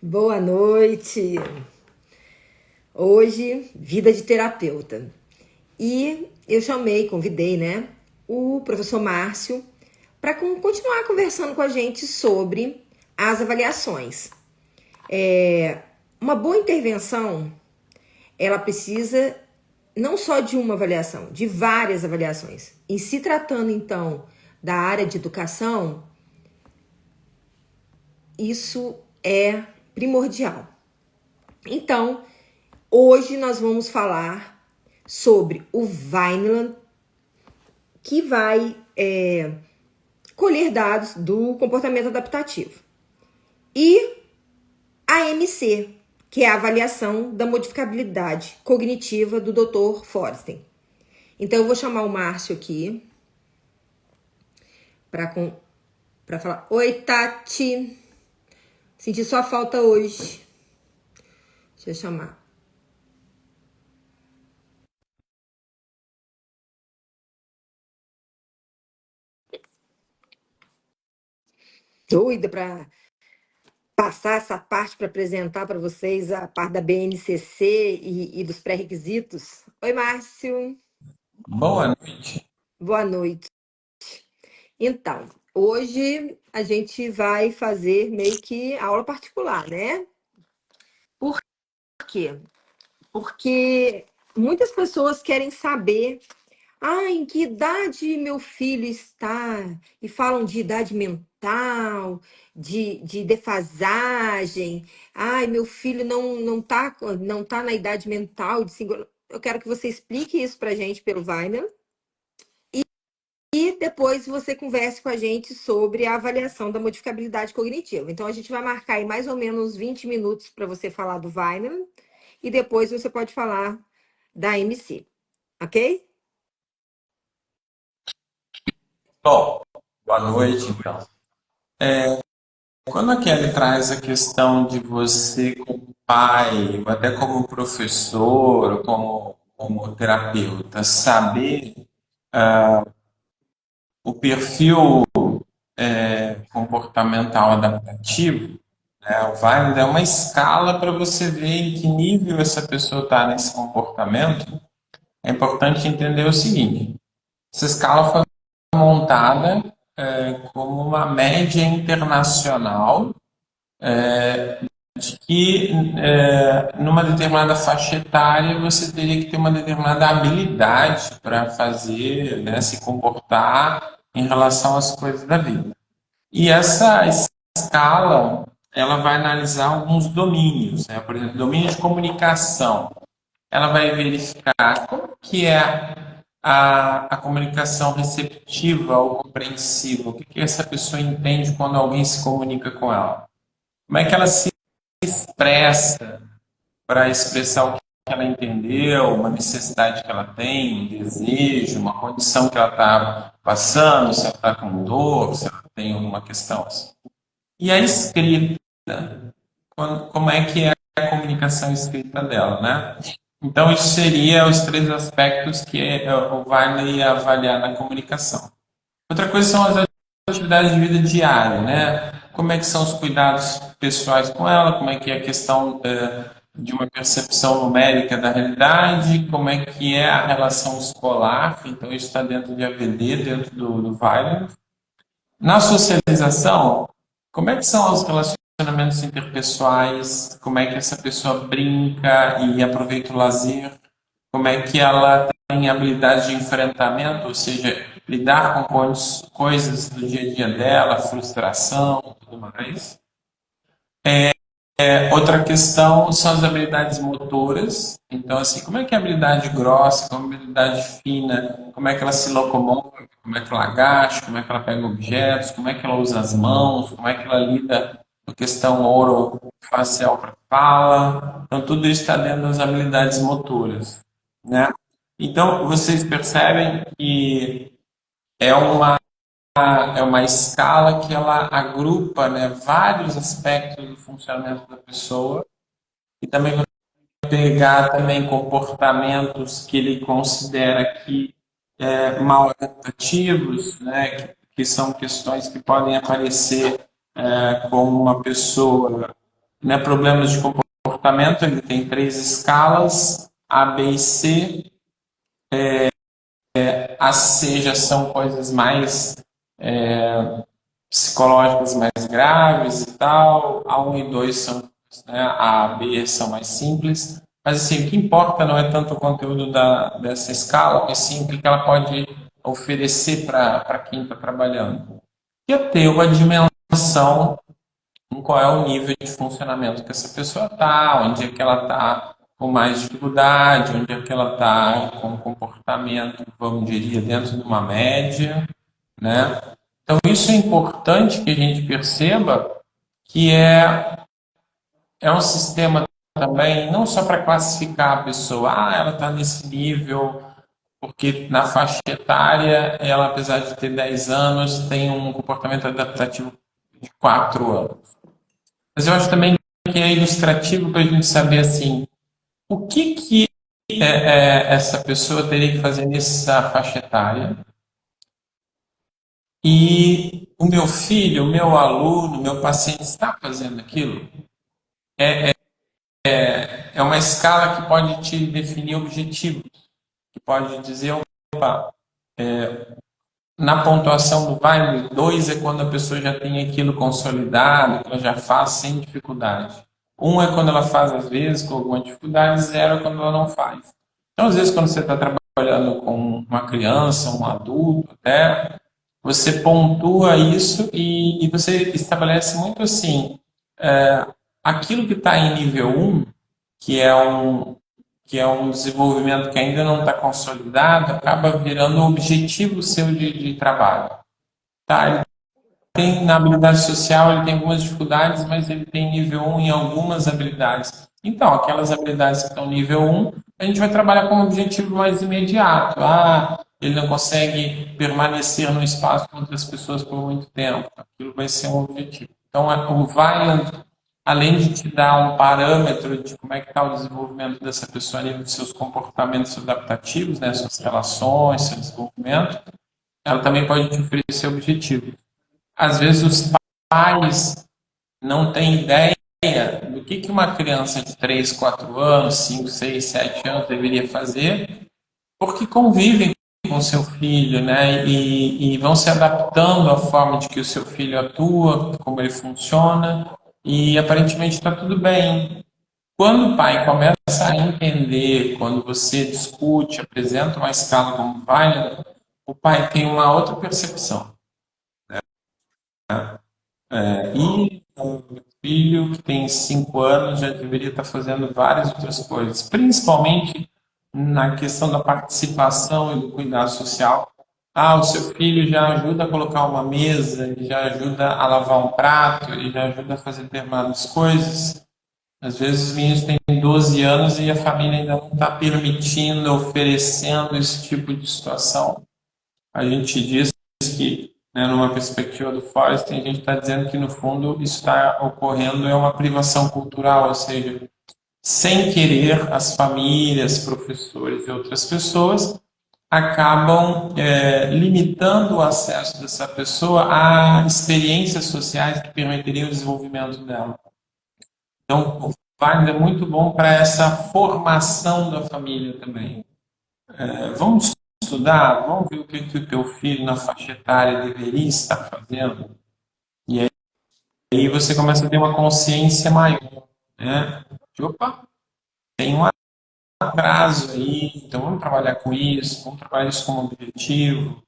Boa noite. Hoje, vida de terapeuta. E eu convidei, né, o professor Márcio para continuar conversando com a gente sobre as avaliações. Uma boa intervenção, ela precisa não só de uma avaliação, de várias avaliações. E se tratando, então, da área de educação, isso é primordial. Então, hoje nós vamos falar sobre o Vineland, que vai colher dados do comportamento adaptativo. E a MC, que é a avaliação da modificabilidade cognitiva do Dr. Forsten. Então, eu vou chamar o Márcio aqui para falar. Oi, Tati. Senti sua falta hoje. Deixa eu chamar. Doida para passar essa parte para apresentar para vocês a parte da BNCC e dos pré-requisitos. Oi, Márcio. Boa noite. Boa noite. Então, hoje a gente vai fazer meio que aula particular, né? Por quê? Porque muitas pessoas querem saber em que idade meu filho está? E falam de idade mental, de defasagem. Ai, meu filho não tá na idade mental de singular. Eu quero que você explique isso pra gente pelo Weiner. E depois você converse com a gente sobre a avaliação da modificabilidade cognitiva. Então, a gente vai marcar aí mais ou menos 20 minutos para você falar do Weiner. E depois você pode falar da MC. Ok? Bom, boa noite, então. Quando a Kelly traz a questão de você como pai, ou até como professor, ou como terapeuta, saber o perfil comportamental adaptativo, né, o Weinberg é uma escala para você ver em que nível essa pessoa está nesse comportamento. É importante entender o seguinte: essa escala foi montada como uma média internacional de que numa determinada faixa etária você teria que ter uma determinada habilidade para fazer, né, se comportar em relação às coisas da vida. E essa escala ela vai analisar alguns domínios, né? Por exemplo, domínio de comunicação. Ela vai verificar como que é a comunicação receptiva ou compreensiva, o que, que essa pessoa entende quando alguém se comunica com ela. Como é que ela se expressa para expressar o que ela entendeu, uma necessidade que ela tem, um desejo, uma condição que ela está passando, se ela está com dor, se ela tem alguma questão assim. E a escrita, como é que é a comunicação escrita dela, né? Então, isso seria os três aspectos que o Wagner ia avaliar na comunicação. Outra coisa são as atividades de vida diária, né? Como é que são os cuidados pessoais com ela, como é que é a questão de uma percepção numérica da realidade, como é que é a relação escolar, então isso está dentro de AVD, dentro do Wagner. Na socialização, como é que são os relacionamentos interpessoais, como é que essa pessoa brinca e aproveita o lazer, como é que ela tem habilidade de enfrentamento, ou seja, lidar com coisas do dia a dia dela, frustração, tudo mais. Outra questão são as habilidades motoras. Então, assim, como é que é a habilidade grossa, como a habilidade fina, como é que ela se locomove, como é que ela agacha, como é que ela pega objetos, como é que ela usa as mãos, como é que ela lida com a questão orofacial para fala. Então, tudo isso está dentro das habilidades motoras, né? Então, vocês percebem que é uma escala que ela agrupa, né, vários aspectos do funcionamento da pessoa e também vai pegar também comportamentos que ele considera que mal adaptativos, né, que são questões que podem aparecer como uma pessoa né, problemas de comportamento, ele tem 3 escalas, A, B e C. A C já são coisas mais psicológicas mais graves e tal. A 1 e 2 são, né, A, B são mais simples. Mas assim, o que importa não é tanto o conteúdo dessa escala, mas sim o que ela pode oferecer para quem está trabalhando. E eu tenho uma dimensão em qual é o nível de funcionamento que essa pessoa está, onde é que ela está com mais dificuldade, onde é que ela está com um comportamento, vamos dizer, dentro de uma média, né? Então, isso é importante que a gente perceba que é um sistema também, não só para classificar a pessoa, ela está nesse nível, porque na faixa etária, ela, apesar de ter 10 anos, tem um comportamento adaptativo de 4 anos. Mas eu acho também que é ilustrativo para a gente saber, assim, o que essa pessoa teria que fazer nessa faixa etária. E o meu filho, o meu aluno, o meu paciente está fazendo aquilo? É uma escala que pode te definir objetivos, que pode dizer, opa, na pontuação do Vale, 2 é quando a pessoa já tem aquilo consolidado, que ela já faz sem dificuldade. 1 é quando ela faz às vezes com alguma dificuldade, 0 é quando ela não faz. Então, às vezes, quando você está trabalhando com uma criança, um adulto, até, você pontua isso e você estabelece muito assim, aquilo que está em nível 1, que é um desenvolvimento que ainda não está consolidado, acaba virando um objetivo seu de trabalho. Tá? Ele tem na habilidade social, ele tem algumas dificuldades, mas ele tem nível 1 em algumas habilidades. Então, aquelas habilidades que estão nível 1, a gente vai trabalhar com um objetivo mais imediato. Ele não consegue permanecer no espaço com outras pessoas por muito tempo. Aquilo vai ser um objetivo. Então, o Valiant, além de te dar um parâmetro de como é que está o desenvolvimento dessa pessoa, nível de seus comportamentos adaptativos, né, suas relações, seu desenvolvimento, ela também pode te oferecer objetivos. Às vezes os pais não têm ideia do que uma criança de 3, 4 anos, 5, 6, 7 anos deveria fazer, porque convivem com seu filho, né? E vão se adaptando à forma de que o seu filho atua, como ele funciona, e aparentemente está tudo bem. Quando o pai começa a entender, quando você discute, apresenta uma escala como válida, o pai tem uma outra percepção. E o filho, que tem 5 anos, já deveria estar fazendo várias outras coisas, principalmente na questão da participação e do cuidado social. O seu filho já ajuda a colocar uma mesa, ele já ajuda a lavar um prato, ele já ajuda a fazer determinadas coisas. Às vezes os meninos têm 12 anos e a família ainda não está permitindo, oferecendo esse tipo de situação. A gente diz que, né, numa perspectiva do Forest, a gente está dizendo que, no fundo, isso está ocorrendo é uma privação cultural, ou seja, sem querer, as famílias, professores e outras pessoas acabam limitando o acesso dessa pessoa a experiências sociais que permitiriam o desenvolvimento dela. Então, o Wagner é muito bom para essa formação da família também. Vamos estudar, vamos ver o que o teu filho na faixa etária deveria estar fazendo. E aí você começa a ter uma consciência maior, né? Opa, tem um atraso aí, então vamos trabalhar com isso, vamos trabalhar isso como objetivo,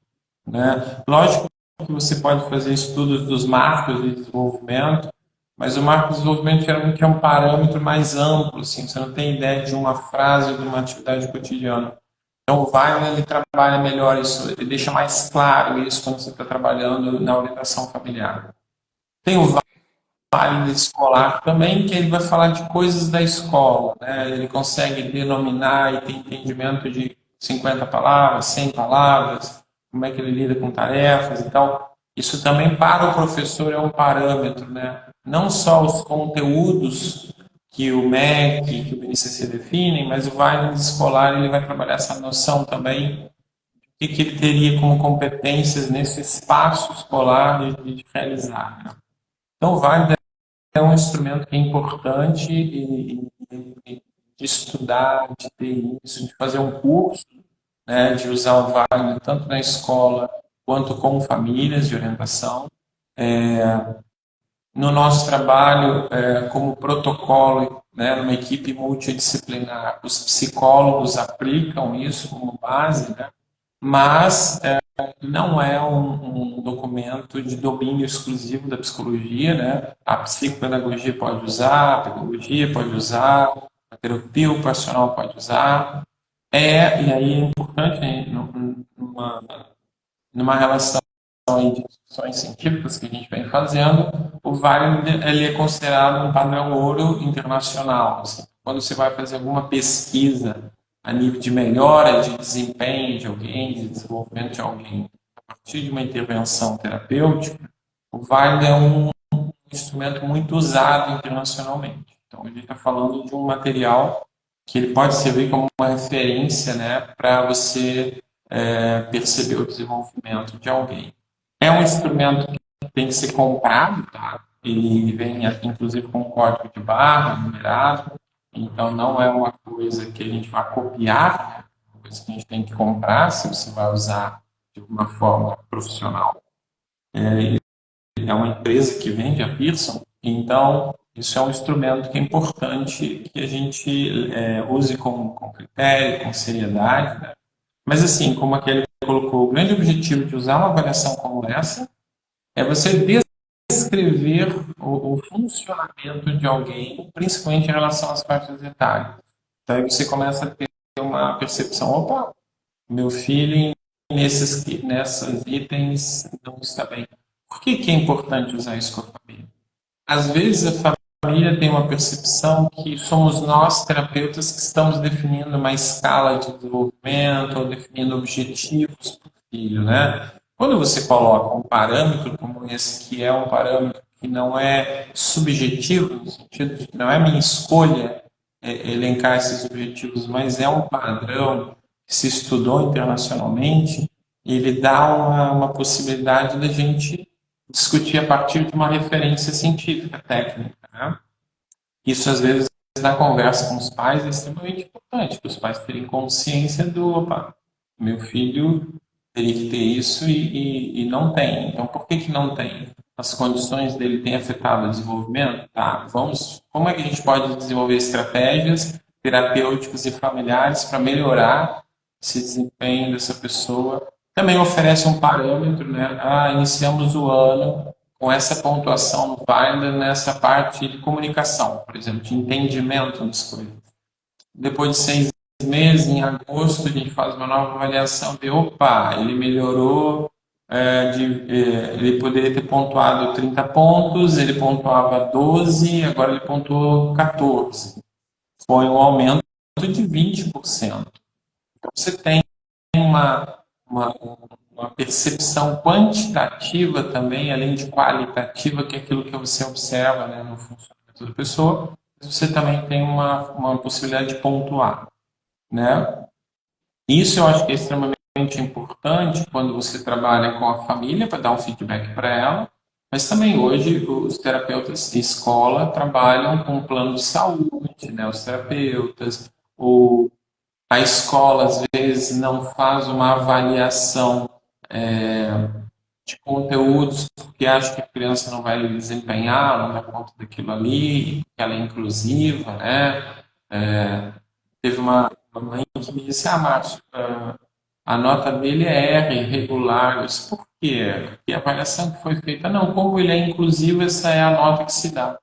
né? Lógico que você pode fazer estudos dos marcos de desenvolvimento, mas o marco de desenvolvimento geralmente é um parâmetro mais amplo, assim, você não tem ideia de uma frase ou de uma atividade cotidiana. Então, o Wagner ele trabalha melhor isso, ele deixa mais claro isso quando você está trabalhando na orientação familiar. Tem o Wagner escolar também, que ele vai falar de coisas da escola, né? Ele consegue denominar e ter entendimento de 50 palavras, 100 palavras, como é que ele lida com tarefas e tal. Isso também para o professor é um parâmetro, né? Não só os conteúdos que o MEC, que o BNCC definem, mas o Wagner escolar ele vai trabalhar essa noção também de que ele teria como competências nesse espaço escolar de realizar, né? Então, o Wagner é um instrumento que é importante de estudar, de ter isso, de fazer um curso, né, de usar o Wagner tanto na escola quanto com famílias de orientação. No nosso trabalho, como protocolo, né, numa equipe multidisciplinar, os psicólogos aplicam isso como base, né, mas não é um documento de domínio exclusivo da psicologia, né? A psicopedagogia pode usar, a pedagogia pode usar, a terapia ocupacional pode usar. E aí é importante, né, numa relação de discussões científicas que a gente vem fazendo, o Wagner ele é considerado um padrão ouro internacional. Assim. Quando você vai fazer alguma pesquisa a nível de melhora de desempenho de alguém, de desenvolvimento de alguém, a partir de uma intervenção terapêutica, o Wagner é um instrumento muito usado internacionalmente. Então, a gente está falando de um material que ele pode servir como uma referência, né, para você perceber o desenvolvimento de alguém. É um instrumento que tem que ser comprado, tá? Ele vem, inclusive, com código de barra, numerado, então não é uma coisa que a gente vai copiar, né? É uma coisa que a gente tem que comprar se você vai usar de uma forma profissional. É uma empresa que vende a Pearson, então isso é um instrumento que é importante que a gente use com critério, com seriedade, né? Mas assim, como aquele colocou, o grande objetivo de usar uma avaliação como essa é você descrever o funcionamento de alguém, principalmente em relação às faixas etárias. Então aí você começa a ter uma percepção, opa, meu filho nessas itens não está bem. Por que é importante usar isso com a família? Às vezes a família tem uma percepção que somos nós, terapeutas, que estamos definindo uma escala de desenvolvimento ou definindo objetivos para o filho, né? Quando você coloca um parâmetro como esse, que é um parâmetro que não é subjetivo, no sentido de que não é minha escolha elencar esses objetivos, mas é um padrão que se estudou internacionalmente, ele dá uma possibilidade da gente discutir a partir de uma referência científica, técnica. Né? Isso, às vezes, na conversa com os pais, é extremamente importante, para os pais terem consciência do, opa, meu filho teria que ter isso e não tem. Então, por que não tem? As condições dele têm afetado o desenvolvimento? Tá, como é que a gente pode desenvolver estratégias terapêuticas e familiares para melhorar esse desempenho dessa pessoa? Também oferece um parâmetro, né? Iniciamos o ano com essa pontuação no Finder nessa parte de comunicação, por exemplo, de entendimento das coisas. Depois de 6 meses, em agosto, a gente faz uma nova avaliação de, opa, ele melhorou, ele poderia ter pontuado 30 pontos, ele pontuava 12, agora ele pontuou 14. Foi um aumento de 20%. Então, você tem uma, uma percepção quantitativa também, além de qualitativa, que é aquilo que você observa, né, no funcionamento da pessoa, você também tem uma possibilidade de pontuar, né? Isso eu acho que é extremamente importante quando você trabalha com a família para dar um feedback para ela, mas também hoje os terapeutas de escola trabalham com um plano de saúde, né? Os terapeutas, a escola às vezes não faz uma avaliação de conteúdos porque acha que a criança não vai desempenhar, não dá conta daquilo ali, que ela é inclusiva, né? Teve uma mãe que me disse, Márcio, a nota dele é R, regular. Eu disse, por quê? Porque a avaliação que foi feita, não, como ele é inclusivo, essa é a nota que se dá.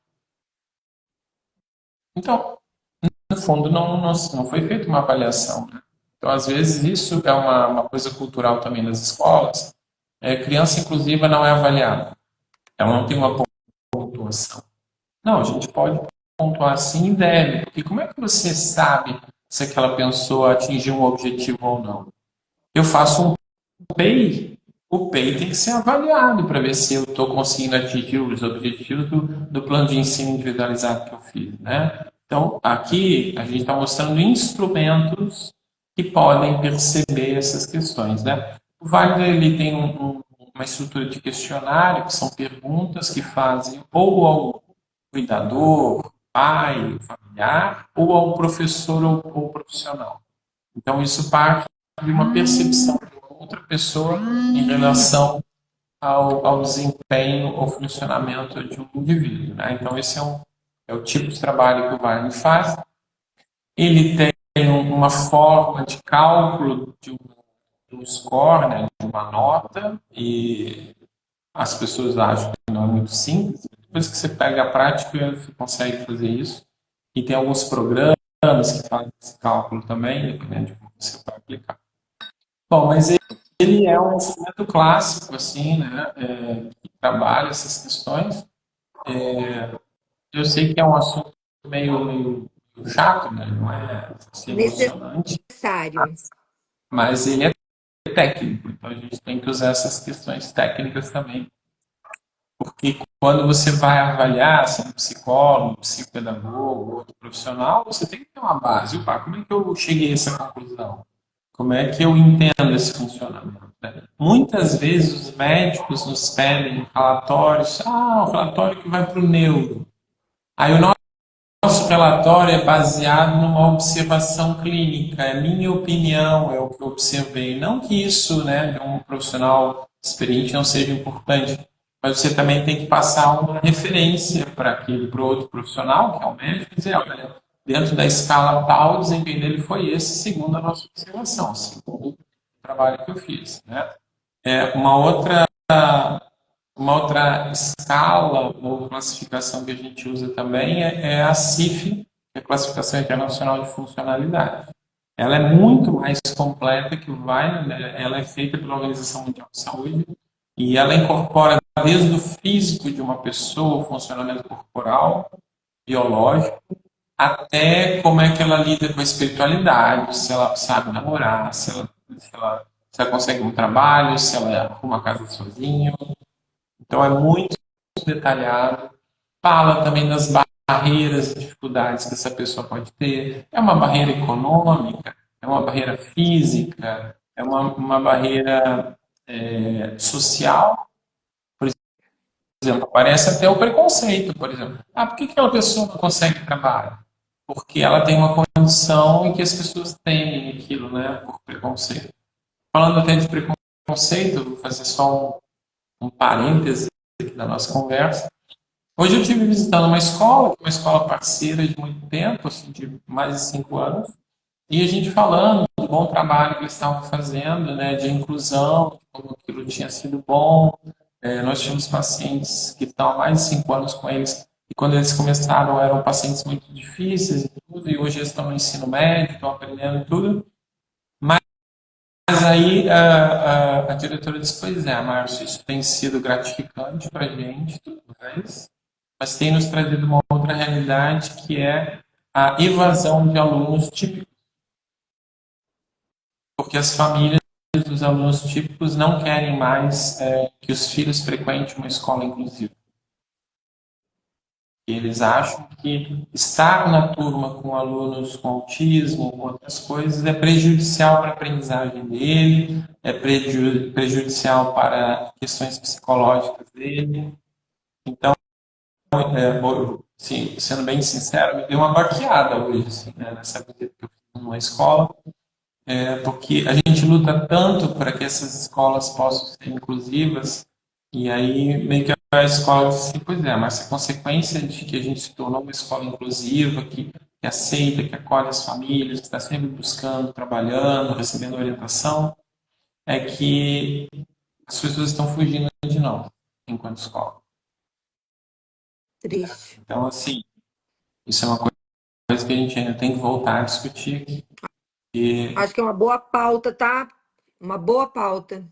Então, no fundo, não foi feita uma avaliação. Né? Então, às vezes, isso é uma coisa cultural também nas escolas. Criança inclusiva não é avaliada. Ela não tem uma pontuação. Não, a gente pode pontuar sim e deve. Porque como é que você sabe se aquela pessoa atingiu um objetivo ou não? Eu faço um PEI. O PEI tem que ser avaliado para ver se eu estou conseguindo atingir os objetivos do plano de ensino individualizado que eu fiz. Né? Então, aqui a gente está mostrando instrumentos que podem perceber essas questões. Né? O Wagner ele tem uma estrutura de questionário, que são perguntas que fazem ou o cuidador, pai, familiar, ou ao professor ou profissional. Então, isso parte de uma percepção de uma outra pessoa em relação ao desempenho ou funcionamento de um indivíduo. Né? Então, esse é o tipo de trabalho que o Wagner faz. Ele tem uma forma de cálculo de um score, né, de uma nota, e as pessoas acham que não é muito simples. Depois que você pega a prática, você consegue fazer isso. E tem alguns programas que fazem esse cálculo também, dependendo de como você vai aplicar. Bom, mas ele é um instrumento clássico, assim, né, que trabalha essas questões. Eu sei que é um assunto meio chato, né, não é assim, emocionante, Necessário. mas ele é técnico, então a gente tem que usar essas questões técnicas também. Porque quando você vai avaliar, sendo psicólogo, psicopedagogo, outro profissional, você tem que ter uma base. Opa, como é que eu cheguei a essa conclusão? Como é que eu entendo esse funcionamento? Né? Muitas vezes os médicos nos pedem relatórios, o relatório que vai para o neuro. Aí o nosso relatório é baseado numa observação clínica, é minha opinião, é o que eu observei. Não que isso, né, de um profissional experiente não seja importante, mas você também tem que passar uma referência para o outro profissional, que é o médico, e dizer, olha, dentro da escala tal, o desempenho dele foi esse, segundo a nossa observação, segundo o trabalho que eu fiz. Né? Uma outra escala ou classificação que a gente usa também é a CIF, que é a Classificação Internacional de Funcionalidade. Ela é muito mais completa que o VAI, né? Ela é feita pela Organização Mundial de Saúde e ela incorpora desde o físico de uma pessoa, o funcionamento corporal, biológico, até como é que ela lida com a espiritualidade, se ela sabe namorar, se ela consegue um trabalho, se ela arruma a casa sozinha. Então é muito detalhado. Fala também das barreiras e dificuldades que essa pessoa pode ter. É uma barreira econômica, é uma barreira física, é uma barreira social. Por exemplo, aparece até o preconceito, por exemplo. Por que aquela pessoa não consegue trabalho? Porque ela tem uma condição em que as pessoas temem aquilo, né, por preconceito. Falando até de preconceito, vou fazer só um parêntese aqui da nossa conversa. Hoje eu estive visitando uma escola parceira de muito tempo, assim, de mais de 5 anos, e a gente falando do bom trabalho que eles estavam fazendo, né, de inclusão, de como aquilo tinha sido bom. Nós tínhamos pacientes que estão há mais de 5 anos com eles, e quando eles começaram eram pacientes muito difíceis e tudo, e hoje eles estão no ensino médio, estão aprendendo tudo. Mas aí a diretora disse, pois é, Márcio, isso tem sido gratificante para a gente, tudo mais, mas tem nos trazido uma outra realidade que é a evasão de alunos típicos, porque as famílias dos alunos típicos não querem mais que os filhos frequentem uma escola inclusiva. Eles acham que estar na turma com alunos com autismo, com outras coisas, é prejudicial para a aprendizagem dele, é prejudicial para questões psicológicas dele. Então, sim, sendo bem sincero, me deu uma baqueada hoje, assim, né, nessa visita que eu fiz numa escola, porque a gente luta tanto para que essas escolas possam ser inclusivas, e aí meio que a escola disse assim, pois é, mas a consequência de que a gente se tornou uma escola inclusiva, que aceita, que acolhe as famílias, que está sempre buscando, trabalhando, recebendo orientação, é que as pessoas estão fugindo de nós, enquanto escola. Triste. Então, assim, isso é uma coisa que a gente ainda tem que voltar a discutir aqui. Acho que é uma boa pauta, tá? Uma boa pauta.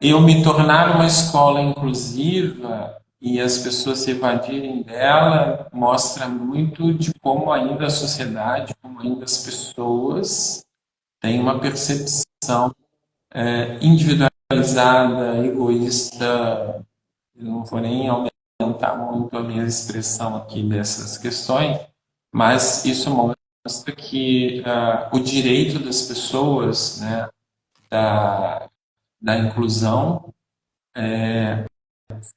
Eu me tornar uma escola inclusiva e as pessoas se evadirem dela mostra muito de como ainda a sociedade, como ainda as pessoas têm uma percepção individualizada, egoísta. Eu não vou nem aumentar muito a minha expressão aqui dessas questões, mas isso mostra que o direito das pessoas, né, da inclusão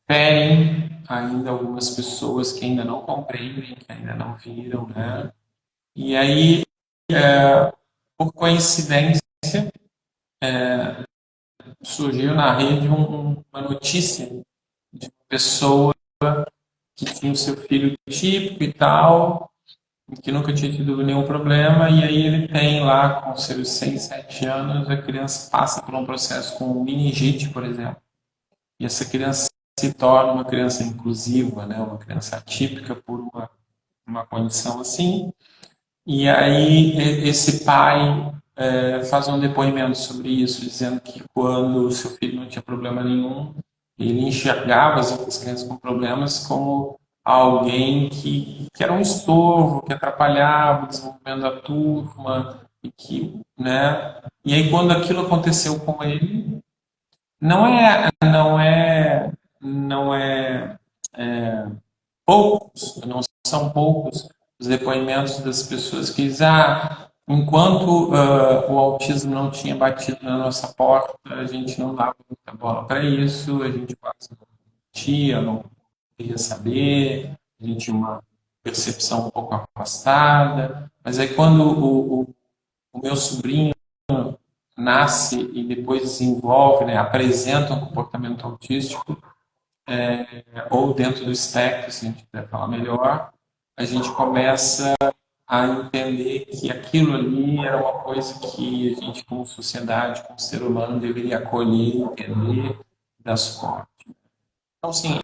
ferem ainda algumas pessoas que ainda não compreendem, que ainda não viram, né? E aí, por coincidência, surgiu na rede uma notícia de uma pessoa que tinha o seu filho típico e tal, que nunca tinha tido nenhum problema, e aí ele tem lá, com seus 6 7 anos, a criança passa por um processo com meningite, por exemplo, e essa criança se torna uma criança inclusiva, né, uma criança atípica por uma condição assim, e aí esse pai faz um depoimento sobre isso, dizendo que quando o seu filho não tinha problema nenhum, ele enxergava as outras crianças com problemas como alguém que era um estorvo, que atrapalhava o desenvolvimento da turma, e que, né? E aí quando aquilo aconteceu com ele, não é poucos, não são poucos os depoimentos das pessoas que dizem, enquanto o autismo não tinha batido na nossa porta, a gente não dava muita bola para isso, a gente quase não tinha, não queria saber, a gente tinha uma percepção um pouco afastada, mas aí quando o meu sobrinho nasce e depois desenvolve, né, apresenta um comportamento autístico, ou dentro do espectro, se a gente quiser falar melhor, a gente começa a entender que aquilo ali era uma coisa que a gente, como sociedade, como ser humano, deveria acolher, entender, dar suporte. Então, sim,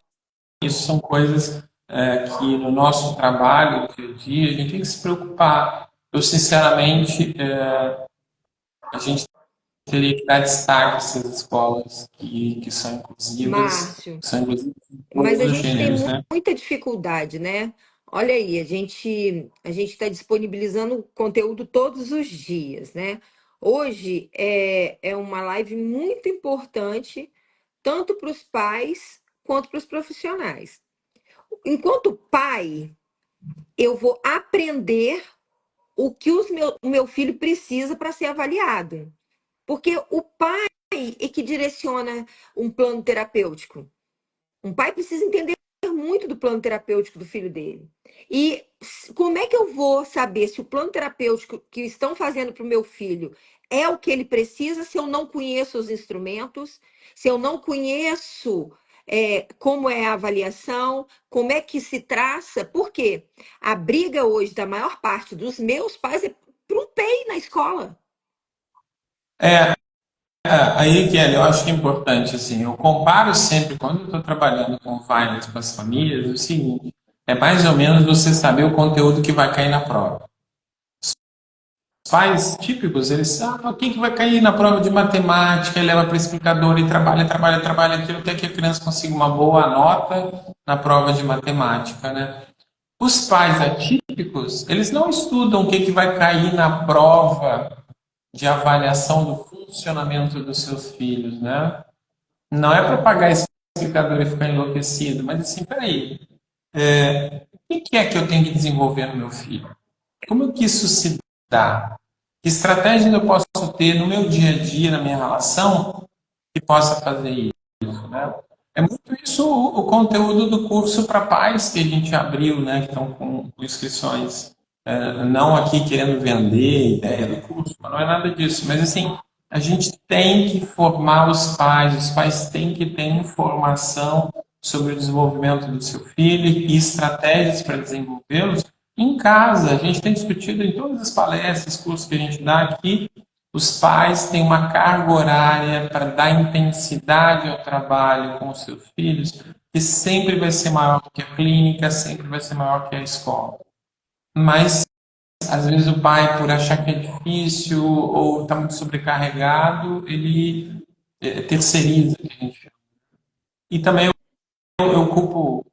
isso são coisas que no nosso trabalho, no dia a dia, a gente tem que se preocupar. Eu, sinceramente, a gente teria que dar destaque a essas escolas que Márcio, são inclusivas em mas todos a os gente tem gêneros, né? muita dificuldade, né? Olha aí, a gente está disponibilizando conteúdo todos os dias, né? Hoje é uma live muito importante, tanto para os pais quanto para os profissionais. Enquanto pai, eu vou aprender o que o meu filho precisa para ser avaliado. Porque o pai é que direciona um plano terapêutico. Um pai precisa entender muito do plano terapêutico do filho dele. E como é que eu vou saber se o plano terapêutico que estão fazendo para o meu filho é o que ele precisa se eu não conheço os instrumentos, se eu não conheço como é a avaliação, como é que se traça? Porque a briga hoje da maior parte dos meus pais é para um PEI na escola. É, aí, Kelly, eu acho que é importante, assim, eu comparo sempre, quando eu estou trabalhando com finance para as famílias, o seguinte, é mais ou menos você saber o conteúdo que vai cair na prova. Os pais típicos, eles sabem o que vai cair na prova de matemática, ele leva para explicador e trabalha, trabalha, trabalha aquilo até que a criança consiga uma boa nota na prova de matemática, né? Os pais atípicos, eles não estudam o que vai cair na prova de avaliação do funcionamento dos seus filhos, né? Não é para pagar esse explicador e ficar enlouquecido, mas assim, peraí, o que é que eu tenho que desenvolver no meu filho? Como que isso se dá? Que estratégia eu posso ter no meu dia a dia, na minha relação, que possa fazer isso, né? É muito isso o conteúdo do curso para pais que a gente abriu, né? Que estão com inscrições. Não aqui querendo vender a ideia do curso, mas não é nada disso. Mas assim, a gente tem que formar os pais têm que ter informação sobre o desenvolvimento do seu filho e estratégias para desenvolvê-los em casa. A gente tem discutido em todas as palestras, cursos que a gente dá aqui, os pais têm uma carga horária para dar intensidade ao trabalho com os seus filhos, que sempre vai ser maior que a clínica, sempre vai ser maior que a escola. Mas, às vezes, o pai, por achar que é difícil ou está muito sobrecarregado, ele terceiriza, que a gente chama. E também eu culpo,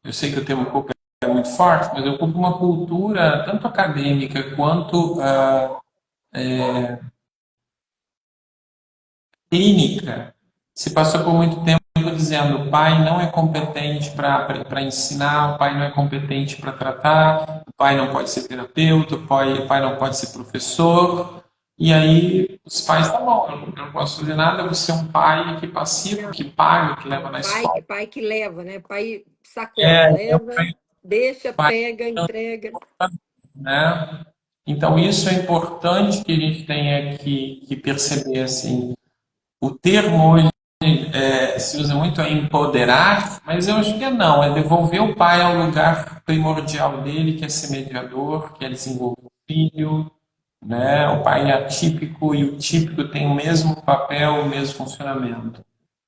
eu sei que o termo culpa é muito forte, mas eu culpo uma cultura, tanto acadêmica quanto clínica. Se passou por muito tempo dizendo o pai não é competente para ensinar, o pai não é competente para tratar, o pai não pode ser terapeuta, o pai não pode ser professor. E aí os pais, tá bom, eu não posso fazer nada, eu vou ser um pai aqui passivo, que paga, que leva na escola. Pai que leva, né? Pai sacola, É o leva, deixa, pai, pega, entrega. né? Então isso é importante que a gente tenha que perceber assim. O termo hoje se usa muito a empoderar, mas eu acho que não, é devolver o pai ao lugar primordial dele, que é ser mediador, que é desenvolver o filho, né? O pai é atípico e o típico tem o mesmo papel, o mesmo funcionamento.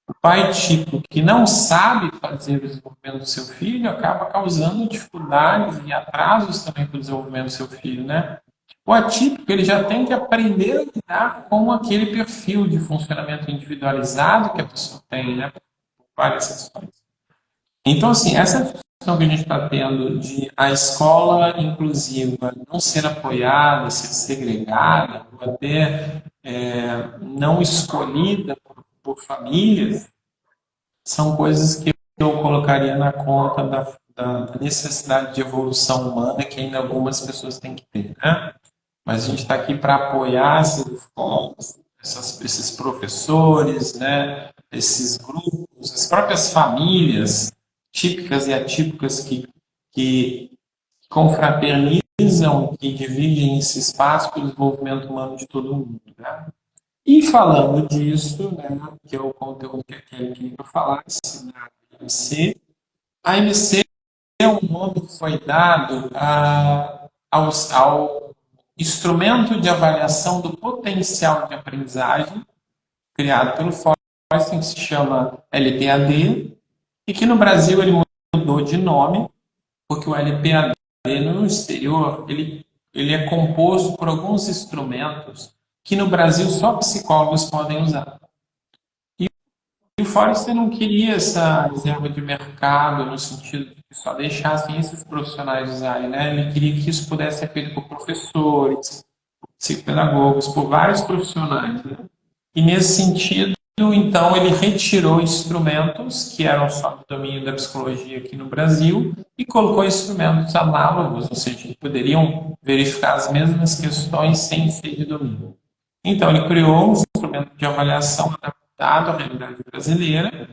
O pai típico que não sabe fazer o desenvolvimento do seu filho acaba causando dificuldades e atrasos também para o desenvolvimento do seu filho, né? O atípico, ele já tem que aprender a lidar com aquele perfil de funcionamento individualizado que a pessoa tem, né? Por várias questões. Então, assim, essa discussão que a gente está tendo de a escola inclusiva não ser apoiada, ser segregada, ou até não escolhida por famílias, são coisas que eu colocaria na conta da necessidade de evolução humana que ainda algumas pessoas têm que ter, né? Mas a gente está aqui para apoiar essas escolas, esses professores, né? Esses grupos, as próprias famílias típicas e atípicas que confraternizam, que dividem esse espaço para o desenvolvimento humano de todo mundo, né? E falando disso, né, que é o conteúdo que a Kelly queria que eu falasse, na AMC, a AMC é um nome que foi dado ao instrumento de avaliação do potencial de aprendizagem, criado pelo Forster, que se chama LPAD, e que no Brasil ele mudou de nome, porque o LPAD no exterior ele é composto por alguns instrumentos que no Brasil só psicólogos podem usar. E o Forrester não queria essa reserva de mercado no sentido de que só deixassem esses profissionais usarem, né? Ele queria que isso pudesse ser feito por professores, psicopedagogos, por vários profissionais, né? E nesse sentido, então, ele retirou instrumentos que eram só do domínio da psicologia aqui no Brasil e colocou instrumentos análogos, ou seja, que poderiam verificar as mesmas questões sem ser de domínio. Então, ele criou um instrumento de avaliação adaptado à realidade brasileira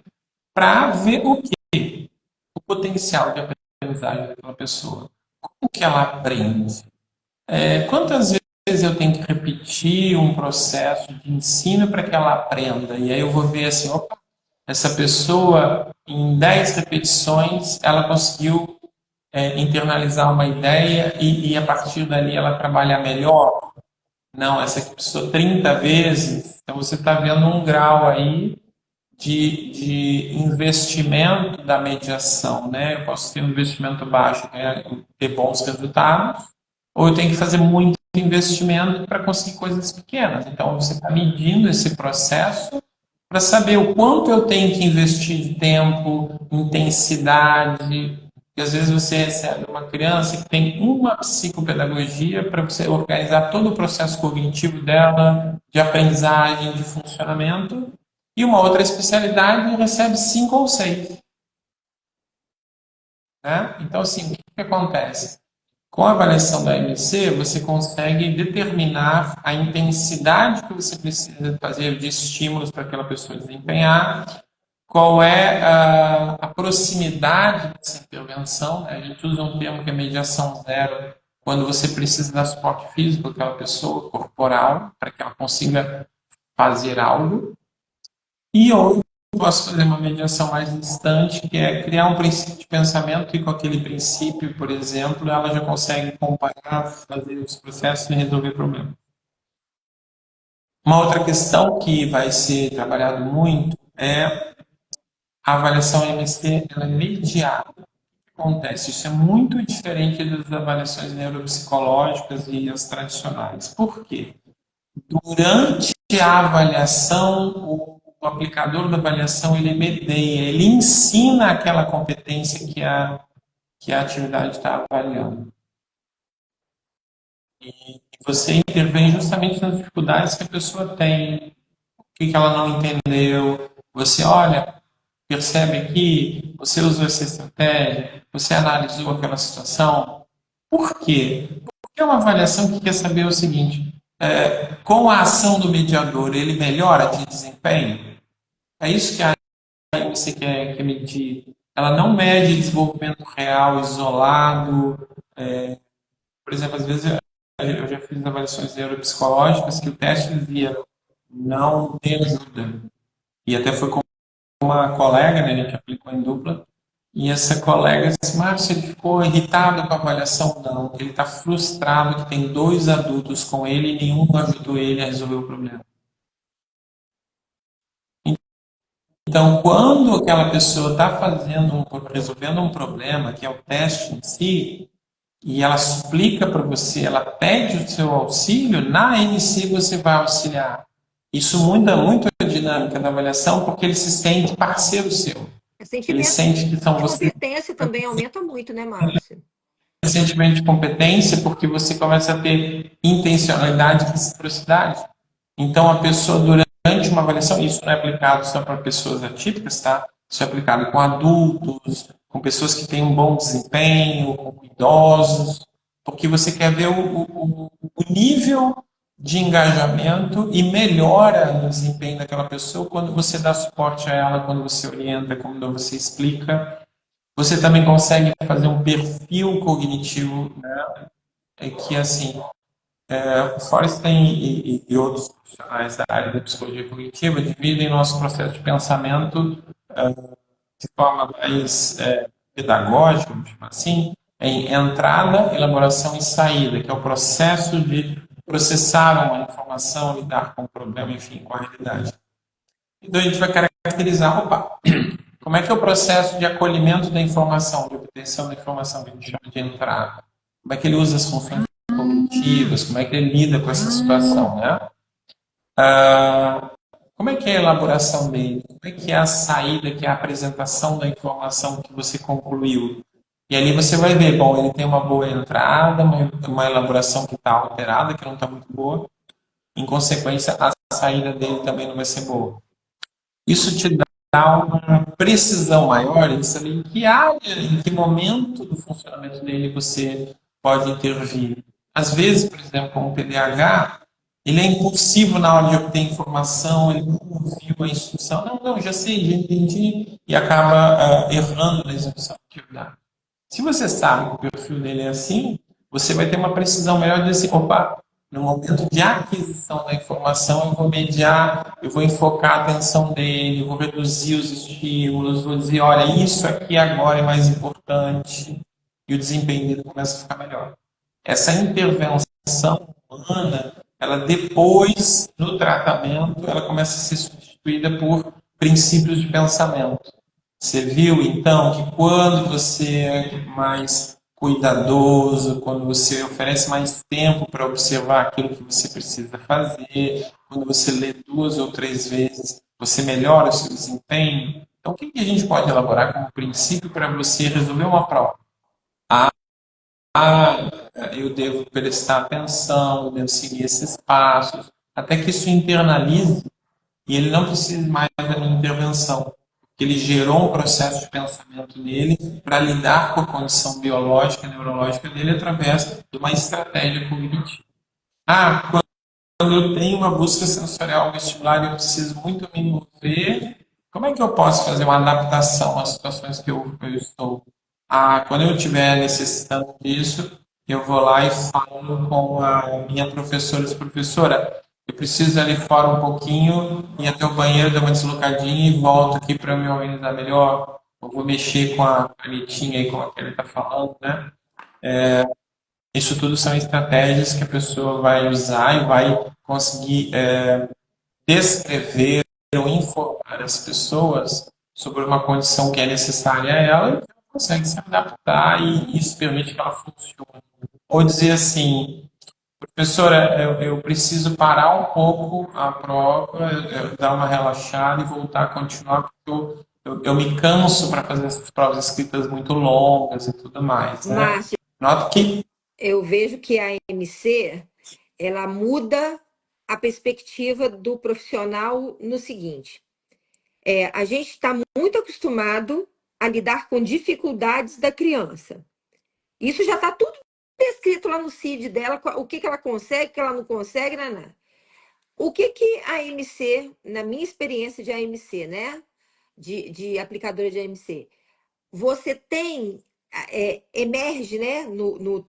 para ver o que? O potencial de aprendizagem daquela pessoa. Como que ela aprende? Quantas vezes eu tenho que repetir um processo de ensino para que ela aprenda? E aí eu vou ver assim, opa, essa pessoa, em 10 repetições, ela conseguiu internalizar uma ideia e a partir dali ela trabalhar melhor. Não, essa aqui precisou 30 vezes. Então você está vendo um grau aí de investimento da mediação, né? Eu posso ter um investimento baixo e ter bons resultados, ou eu tenho que fazer muito investimento para conseguir coisas pequenas. Então você está medindo esse processo para saber o quanto eu tenho que investir de tempo, intensidade. Porque às vezes você recebe uma criança que tem uma psicopedagogia para você organizar todo o processo cognitivo dela, de aprendizagem, de funcionamento, e uma outra especialidade recebe 5 ou 6. Né? Então, assim, o que acontece? Com a avaliação da MC, você consegue determinar a intensidade que você precisa fazer de estímulos para aquela pessoa desempenhar, qual é a proximidade dessa intervenção. Né? A gente usa um termo que é mediação zero, quando você precisa dar suporte físico àquela pessoa, corporal, para que ela consiga fazer algo. E ou posso fazer uma mediação mais distante, que é criar um princípio de pensamento e com aquele princípio, por exemplo, ela já consegue comparar, fazer os processos e resolver problemas. Uma outra questão que vai ser trabalhado muito é a avaliação MST, ela é mediada. O que acontece? Isso é muito diferente das avaliações neuropsicológicas e as tradicionais. Por quê? Durante a avaliação, o aplicador da avaliação ele medeia, ele ensina aquela competência que a atividade está avaliando. E você intervém justamente nas dificuldades que a pessoa tem, o que ela não entendeu. Você olha, percebe aqui, você usou essa estratégia, você analisou aquela situação. Por quê? Porque é uma avaliação que quer saber o seguinte: com a ação do mediador, ele melhora de desempenho? É isso que a você quer medir. Ela não mede desenvolvimento real, isolado. Por exemplo, às vezes eu já fiz avaliações neuropsicológicas que o teste dizia não tem ajuda. E até foi com uma colega, né, a gente aplicou em dupla, e essa colega disse, Márcio, ele ficou irritado com a avaliação? Não, ele está frustrado que tem dois adultos com ele e nenhum ajudou ele a resolver o problema. Então, quando aquela pessoa está resolvendo um problema, que é o teste em si, e ela suplica para você, ela pede o seu auxílio, na MC você vai auxiliar. Isso muda muito a dinâmica da avaliação, porque ele se sente parceiro seu. O Ele sentimento sente que são de você. competência também aumenta muito, né, Márcio? Sentimento de competência, porque você começa a ter intencionalidade e reciprocidade. Então, a pessoa, durante uma avaliação, isso não é aplicado só para pessoas atípicas, tá? Isso é aplicado com adultos, com pessoas que têm um bom desempenho, com idosos, porque você quer ver o nível de engajamento e melhora no desempenho daquela pessoa quando você dá suporte a ela, quando você orienta, quando você explica. Você também consegue fazer um perfil cognitivo, né? É que, assim, o Forrester e outros profissionais da área da psicologia cognitiva dividem nosso processo de pensamento de forma mais pedagógica, vamos chamar assim, em entrada, elaboração e saída, que é o processo de processar uma informação, lidar com o problema, enfim, com a realidade. Então, a gente vai caracterizar, opa, como é que é o processo de acolhimento da informação, de obtenção da informação, que a gente chama de entrada? Como é que ele usa as funções cognitivas? Como é que ele lida com essa situação, né? Como é que é a elaboração dele? Como é que é a saída, que é a apresentação da informação que você concluiu? E ali você vai ver, bom, ele tem uma boa entrada, uma elaboração que está alterada, que não está muito boa. Em consequência, a saída dele também não vai ser boa. Isso te dá uma precisão maior em saber em que área, em que momento do funcionamento dele você pode intervir. Às vezes, por exemplo, como o TDAH, ele é impulsivo na hora de obter informação, ele não ouviu a instrução, não, já sei, já entendi, e acaba errando na execução da atividade. Se você sabe que o perfil dele é assim, você vai ter uma precisão melhor de dizer assim, opa, no momento de aquisição da informação, eu vou mediar, eu vou enfocar a atenção dele, eu vou reduzir os estímulos, vou dizer, olha, isso aqui agora é mais importante, e o desempenho dele começa a ficar melhor. Essa intervenção humana, ela depois, no tratamento, ela começa a ser substituída por princípios de pensamento. Você viu, então, que quando você é mais cuidadoso, quando você oferece mais tempo para observar aquilo que você precisa fazer, quando você lê duas ou três vezes, você melhora o seu desempenho. Então, o que a gente pode elaborar como princípio para você resolver uma prova? Ah, eu devo prestar atenção, eu devo seguir esses passos, até que isso internalize e ele não precisa mais da minha intervenção. Ele gerou um processo de pensamento nele para lidar com a condição biológica e neurológica dele através de uma estratégia cognitiva. Ah, quando eu tenho uma busca sensorial vestibular e eu preciso muito me mover, como é que eu posso fazer uma adaptação às situações que eu estou? Ah, quando eu estiver necessitando disso, eu vou lá e falo com a minha professora, diz, professora, eu preciso ir ali fora um pouquinho, ir até o banheiro, dar uma deslocadinha e volto aqui para me organizar melhor. Eu vou mexer com a canetinha aí, como a Kelly está falando, né? Isso tudo são estratégias que a pessoa vai usar e vai conseguir descrever ou informar as pessoas sobre uma condição que é necessária a ela e ela consegue se adaptar e isso permite que ela funcione. Ou dizer assim, professora, eu preciso parar um pouco a prova, dar uma relaxada e voltar a continuar, porque eu me canso para fazer essas provas escritas muito longas e tudo mais, né? Márcio, Noto que eu vejo que a MC ela muda a perspectiva do profissional no seguinte: a gente está muito acostumado a lidar com dificuldades da criança. Isso já está tudo escrito lá no CID dela o que ela consegue, o que ela não consegue, né? O que a AMC, na minha experiência de AMC, né? De aplicadora de AMC, você tem, emerge, né? No